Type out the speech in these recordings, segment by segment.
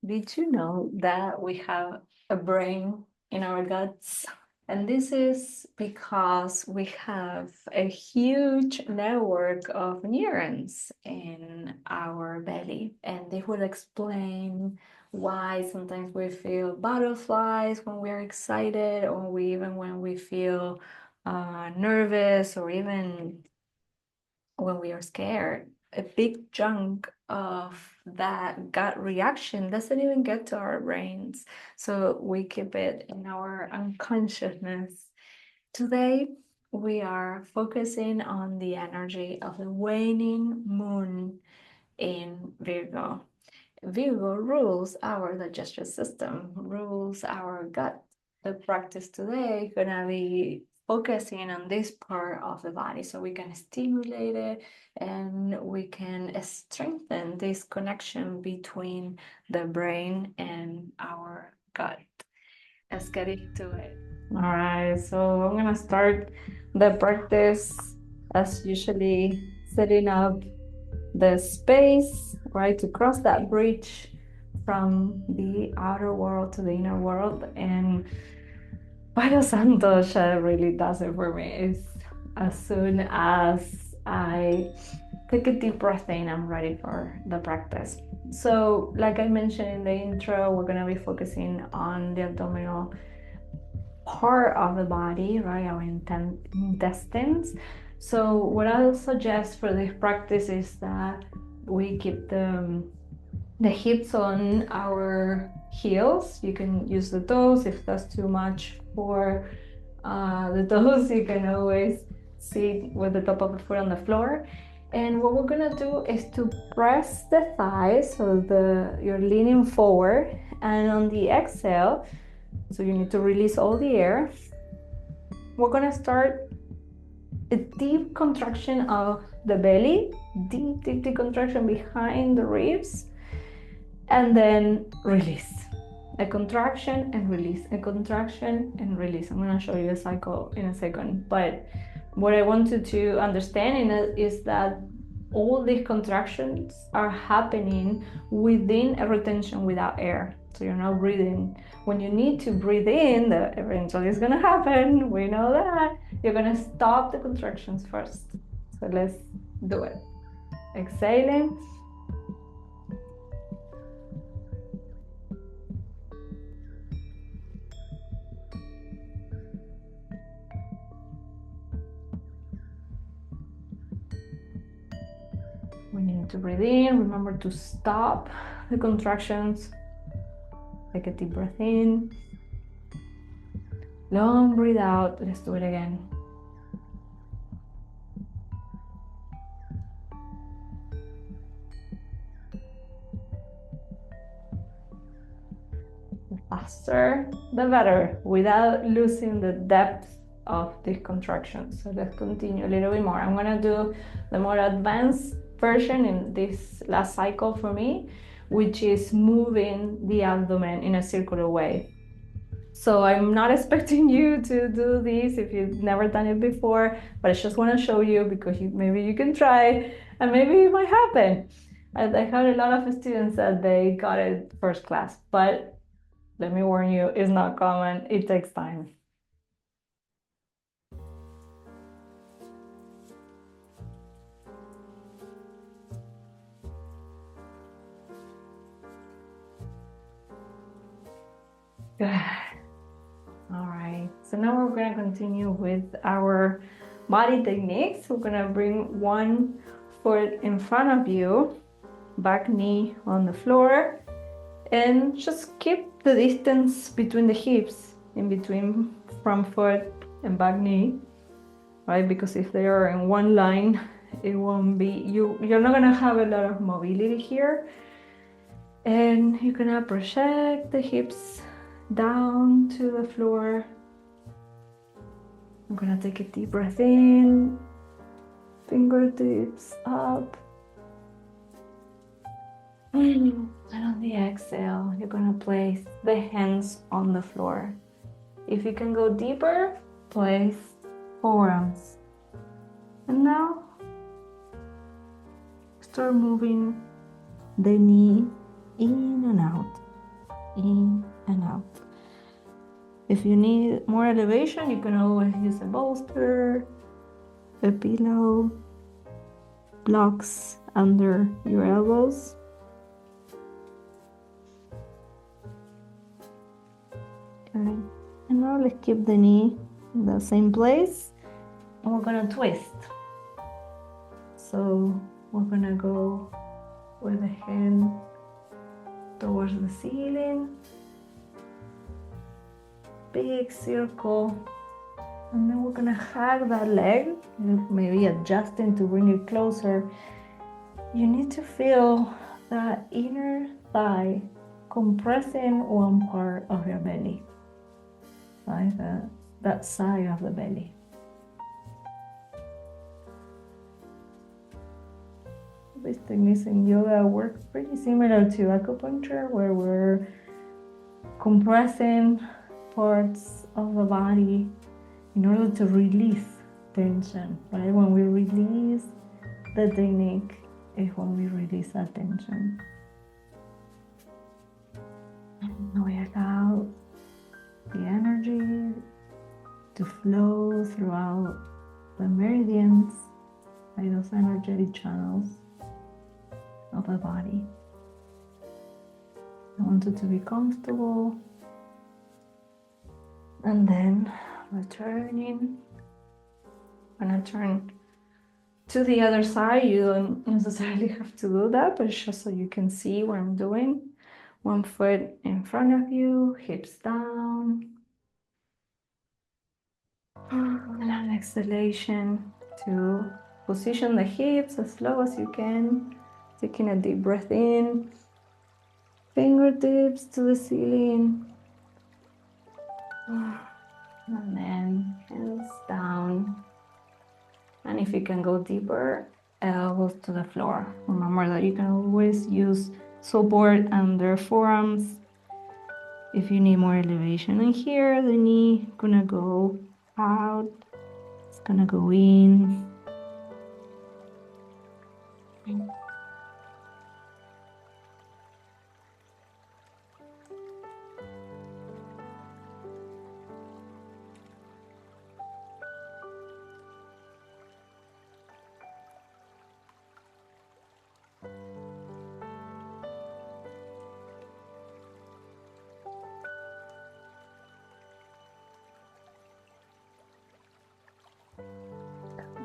Did you know that we have a brain in our guts? And this is because we have a huge network of neurons in our belly. And they will explain why sometimes we feel butterflies when we're excited, or even when we feel nervous, or even when we are scared. A big chunk of that gut reaction doesn't even get to our brains. So we keep it in our unconsciousness. Today, we are focusing on the energy of the waning moon in Virgo. Virgo rules our digestive system, rules our gut. The practice today is gonna be focusing on this part of the body so we can stimulate it and we can strengthen this connection between the brain and our gut. Let's get into it. All right, so I'm gonna start the practice as usually, setting up the space, right, to cross that bridge from the outer world to the inner world. And Palo Santos really does it for me. It's as soon as I take a deep breath in, I'm ready for the practice. So, like I mentioned in the intro, we're gonna be focusing on the abdominal part of the body, right? Our intestines. So, what I'll suggest for this practice is that we keep the hips on our heels. You can use the toes if that's too much for the toes. You can always sit with the top of the foot on the floor. And what we're gonna do is to press the thighs, so you're leaning forward, and on the exhale, so you need to release all the air. We're gonna start a deep contraction of the belly, deep contraction behind the ribs, and then release. A contraction and release, a contraction and release. I'm gonna show you a cycle in a second, but what I wanted to understand in it is that all these contractions are happening within a retention without air. So you're not breathing. When you need to breathe in, that eventually is gonna happen, we know that, you're gonna stop the contractions first. So let's do it. Exhaling. When you need to breathe in, remember to stop the contractions. Take a deep breath in. Long breathe out. Let's do it again. The faster, the better, without losing the depth of the contraction. So let's continue a little bit more. I'm gonna do the more advanced version in this last cycle for me, which is moving the abdomen in a circular way. So I'm not expecting you to do this if you've never done it before, but I just want to show you because maybe you can try and maybe it might happen. I had a lot of students that they got it first class, but let me warn you, it's not common. It takes time. Good. All right, so now we're going to continue with our body techniques. We're going to bring one foot in front of you, back knee on the floor, and just keep the distance between the hips, in between front foot and back knee, right? Because if they are in one line, it won't be, you're not gonna have a lot of mobility here. And you're gonna project the hips down to the floor. I'm gonna take a deep breath in, fingertips up. And on the exhale, you're gonna place the hands on the floor. If you can go deeper, place forearms. And now, start moving the knee in and out. in and out. If you need more elevation, you can always use a bolster, a pillow, blocks under your elbows. Okay, and now let's keep the knee in the same place, and we're gonna twist. So we're gonna go with the hand towards the ceiling, big circle, and then we're gonna hug that leg, maybe adjusting to bring it closer. You need to feel that inner thigh compressing one part of your belly, like that side of the belly. These techniques in yoga work pretty similar to acupuncture, where we're compressing parts of the body in order to release tension, right? When we release the technique is when we release that tension. And we allow the energy to flow throughout the meridians, like those energetic channels of the body. I want it to be comfortable. And then returning. When I turn to the other side, you don't necessarily have to do that, but it's just so you can see what I'm doing. One foot in front of you, hips down. And an exhalation to position the hips as low as you can. Taking a deep breath in. Fingertips to the ceiling. And then hands down. And if you can go deeper, elbows to the floor. Remember that you can always use support under forearms if you need more elevation. And here, the knee gonna go out. It's gonna go in.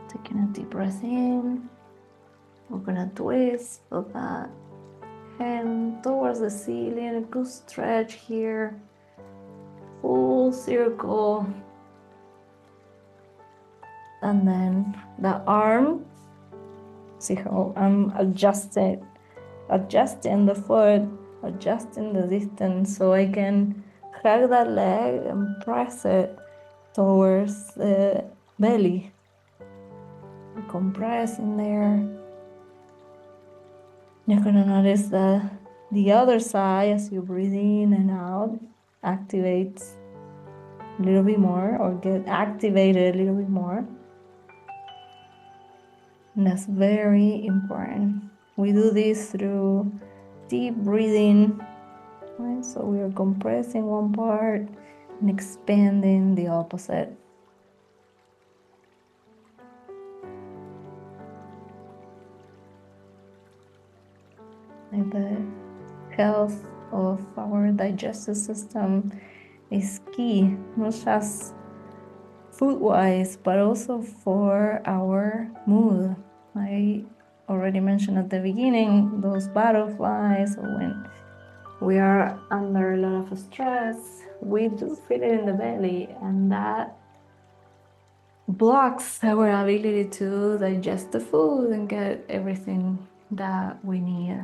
Taking a deep breath in. We're gonna twist so that hand towards the ceiling, a good stretch here, full circle. And then the arm, see how I'm adjusting the foot, adjusting the distance so I can hug that leg and press it towards the belly. Compress in there. You're gonna notice that the other side, as you breathe in and out, activates a little bit more, or get activated a little bit more. And that's very important. We do this through deep breathing, right? So we are compressing one part and expanding the opposite. And the health of our digestive system is key, not just food-wise, but also for our mood. I already mentioned at the beginning those butterflies, or when we are under a lot of stress, we do feel it in the belly, and that blocks our ability to digest the food and get everything that we need.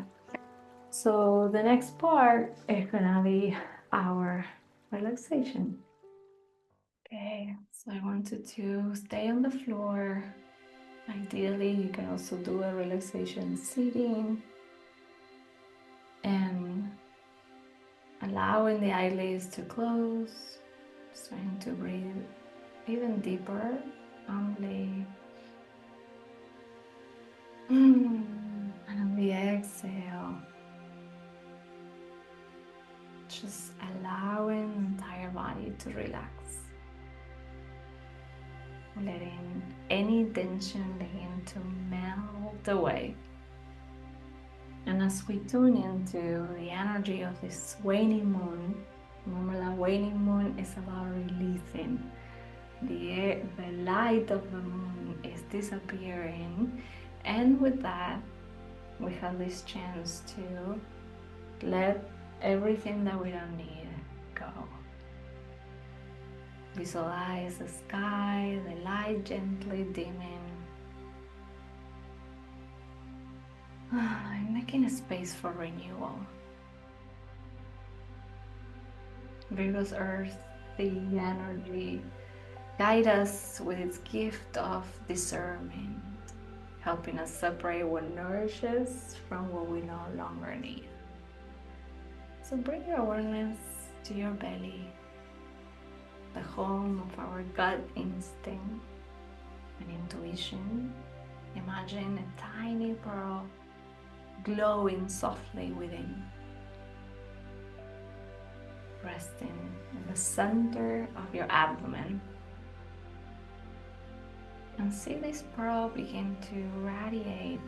So the next part is gonna be our relaxation. Okay, so I wanted to stay on the floor. Ideally, you can also do a relaxation sitting and allowing the eyelids to close, starting to breathe even deeper, humbly. And on the exhale, just allowing the entire body to relax, letting any tension begin to melt away. And as we tune into the energy of this waning moon, remember that waning moon is about releasing. The light of the moon is disappearing, and with that we have this chance to let everything that we don't need go. Visualize the sky, the light gently dimming, and making a space for renewal. Virgo's earthy energy guide us with its gift of discernment, helping us separate what nourishes from what we no longer need. So bring your awareness to your belly, the home of our gut instinct and intuition. Imagine a tiny pearl glowing softly within, resting in the center of your abdomen. And see this pearl begin to radiate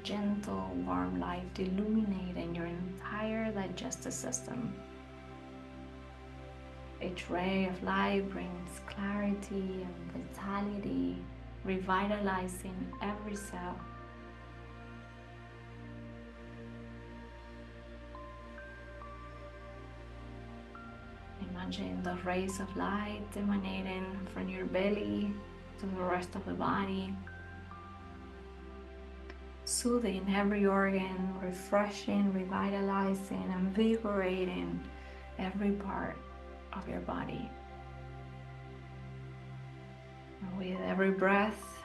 gentle, warm light, illuminating your entire digestive system. Each ray of light brings clarity and vitality, revitalizing every cell. Imagine the rays of light emanating from your belly to the rest of the body, soothing every organ, refreshing, revitalizing, and invigorating every part of your body. And with every breath,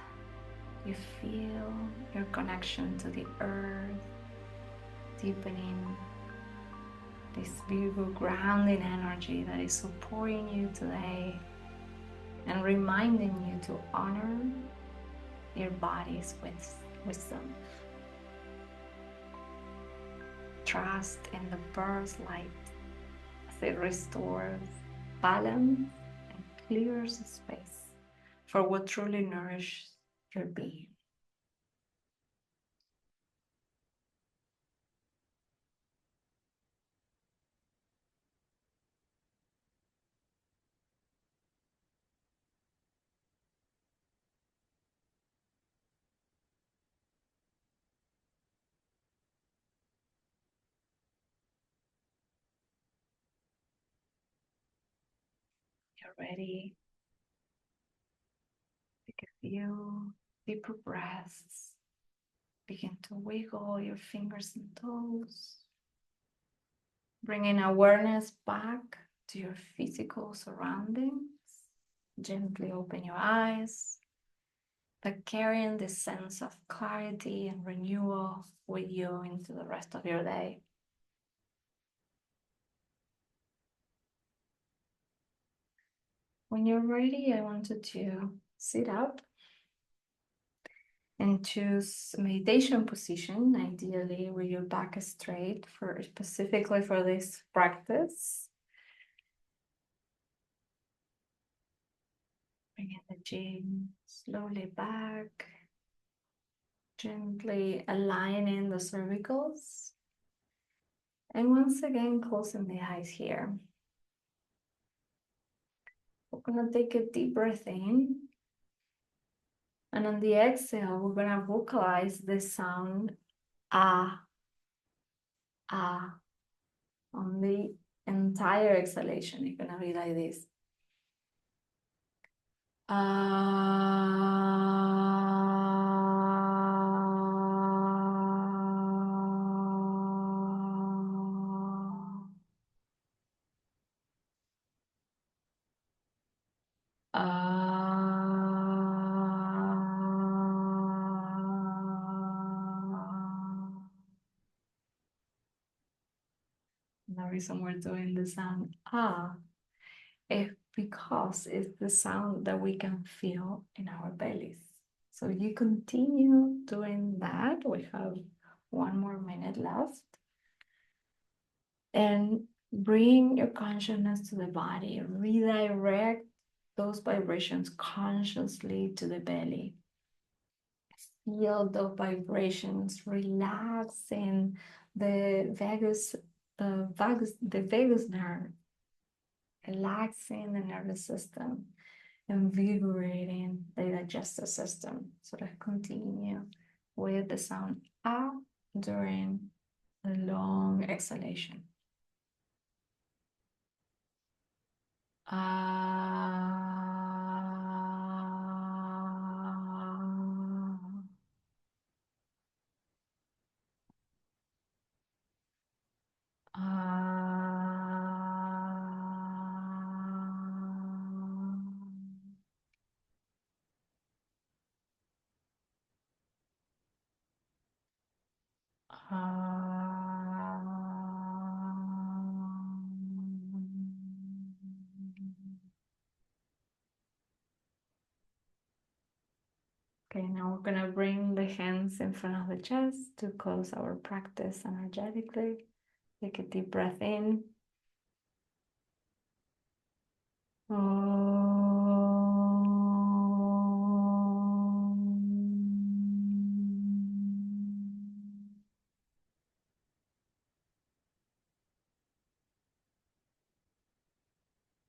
you feel your connection to the earth, deepening this Virgo grounding energy that is supporting you today and reminding you to honor your body's wisdom. Trust in the bird's light as it restores balance and clears space for what truly nourishes your being. You're ready. Take a few deeper breaths. Begin to wiggle your fingers and toes, bringing awareness back to your physical surroundings. Gently open your eyes, but carrying this sense of clarity and renewal with you into the rest of your day. When you're ready, I want you to sit up and choose a meditation position, ideally with your back straight, specifically for this practice. Bringing the chin slowly back, gently aligning the cervicals, and once again closing the eyes here. We're gonna take a deep breath in, and on the exhale, we're gonna vocalize the sound ah, ah. On the entire exhalation, it's gonna be like this. The reason we're doing the sound is because it's the sound that we can feel in our bellies. So you continue doing that. We have 1 more minute left. And Bring your consciousness to the body. Redirect those vibrations consciously to the belly. Feel those vibrations relaxing the vagus nerve, relaxing the nervous system, invigorating the digestive system. So let's continue with the sound ah during the long exhalation. Okay, now we're gonna bring the hands in front of the chest to close our practice energetically. Take a deep breath in.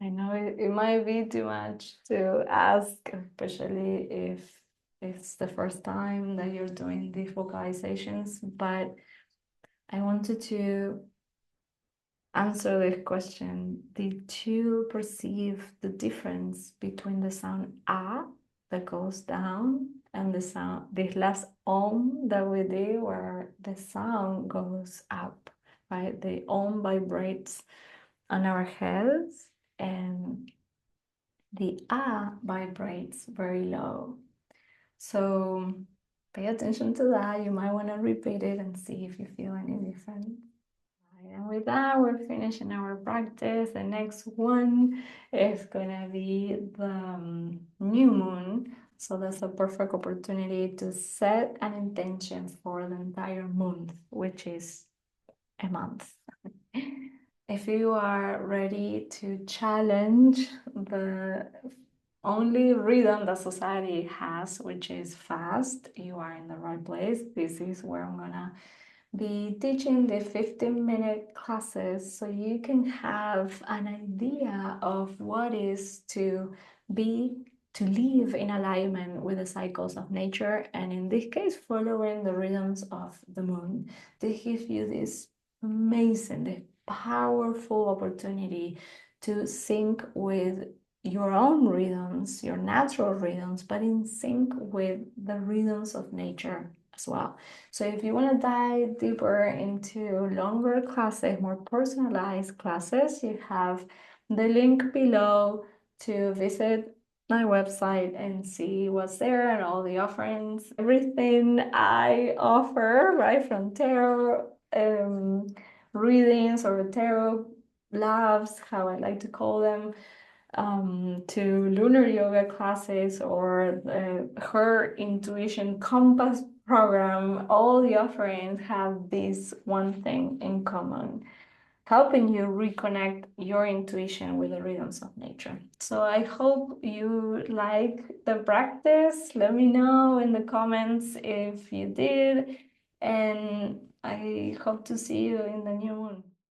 I know it might be too much to ask, especially if it's the first time that you're doing these vocalizations, but I wanted to answer this question. Did you perceive the difference between the sound ah that goes down and the sound, this last om that we did where the sound goes up, right? The om vibrates on our heads and the ah vibrates very low. So pay attention to that. You might want to repeat it and see if you feel any different. And with that, we're finishing our practice. The next one is gonna be the new moon. So that's a perfect opportunity to set an intention for the entire month, which is a month. If you are ready to challenge the only rhythm that society has, which is fast, you are in the right place. This is where I'm gonna be teaching the 15-minute classes so you can have an idea of what is to live in alignment with the cycles of nature, and in this case following the rhythms of the moon. This gives you this amazing, this powerful opportunity to sync with your own rhythms, your natural rhythms, but in sync with the rhythms of nature as well. So if you want to dive deeper into longer classes, more personalized classes, you have the link below to visit my website and see what's there and all the offerings. Everything I offer, right, from tarot readings or tarot labs, how I like to call them, to Lunar Yoga classes or her intuition compass program, all the offerings have this one thing in common: helping you reconnect your intuition with the rhythms of nature. So I hope you like the practice. Let me know in the comments if you did, and I hope to see you in the new moon.